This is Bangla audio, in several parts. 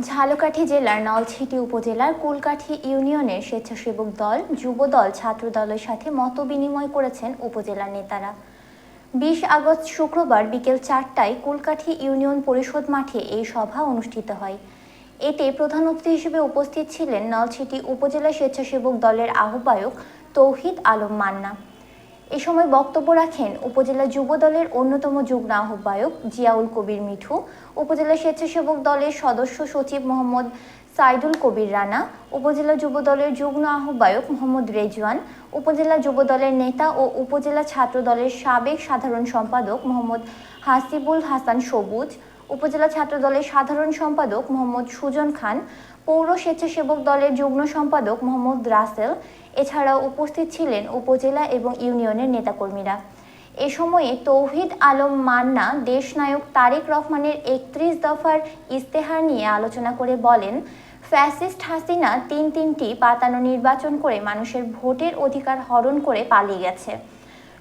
ঝালকাঠি জেলার নলছিটি উপজেলার কুলকাঠি ইউনিয়নের স্বেচ্ছাসেবক দল, যুবদল, ছাত্রদলের সাথে মতবিনিময় করেছেন উপজেলার নেতারা। 20 আগস্ট শুক্রবার বিকেল 4টায় কুলকাঠি ইউনিয়ন পরিষদ মাঠে এই সভা অনুষ্ঠিত হয়। এতে প্রধান অতিথি হিসেবে উপস্থিত ছিলেন নলছিটি উপজেলা স্বেচ্ছাসেবক দলের আহ্বায়ক তৌহিদ আলম মান্না। এ সময় বক্তব্য রাখেন উপজেলা যুব দলের অন্যতম যুগ্ম আহ্বায়ক জিয়াউল কবির মিঠু, উপজেলা স্বেচ্ছাসেবক দলের সদস্য সচিব মোহাম্মদ সাইদুল কবির রানা, উপজেলা যুব দলের যুগ্ম আহ্বায়ক মোহাম্মদ রেজওয়ান, উপজেলা যুব দলের নেতা ও উপজেলা ছাত্র দলের সাবেক সাধারণ সম্পাদক মোহাম্মদ হাসিবুল হাসান সবুজ, উপজেলা ছাত্র দলের সাধারণ সম্পাদক মোহাম্মদ সুজন খান, পৌর স্বেচ্ছাসেবক দলের যুগ্ম সম্পাদক মোহাম্মদ রাসেল। এছাড়াও উপস্থিত ছিলেন উপজেলা এবং ইউনিয়নের নেতাকর্মীরা। এ সময়ে তৌহিদ আলম মান্না দেশনায়ক তারেক রহমানের 31 দফার ইস্তেহার নিয়ে আলোচনা করে বলেন, ফ্যাসিস্ট হাসিনা তিনটি পাতানো নির্বাচন করে মানুষের ভোটের অধিকার হরণ করে পালিয়ে গেছে,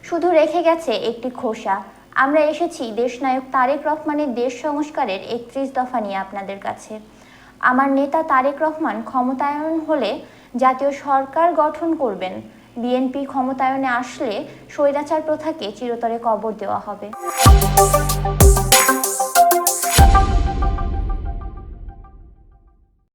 শুধু রেখে গেছে একটি খোসা। আমরা এসেছি দেশনায়ক তারেক রহমানের দেশ সংস্কারের 31 দফা নিয়ে আপনাদের কাছে। আমার নেতা তারেক রহমান ক্ষমতায়ন হলে জাতীয় সরকার গঠন করবেন। বিএনপি ক্ষমতায়নে আসলে স্বৈরাচার প্রথাকে চিরতরে কবর দেওয়া হবে।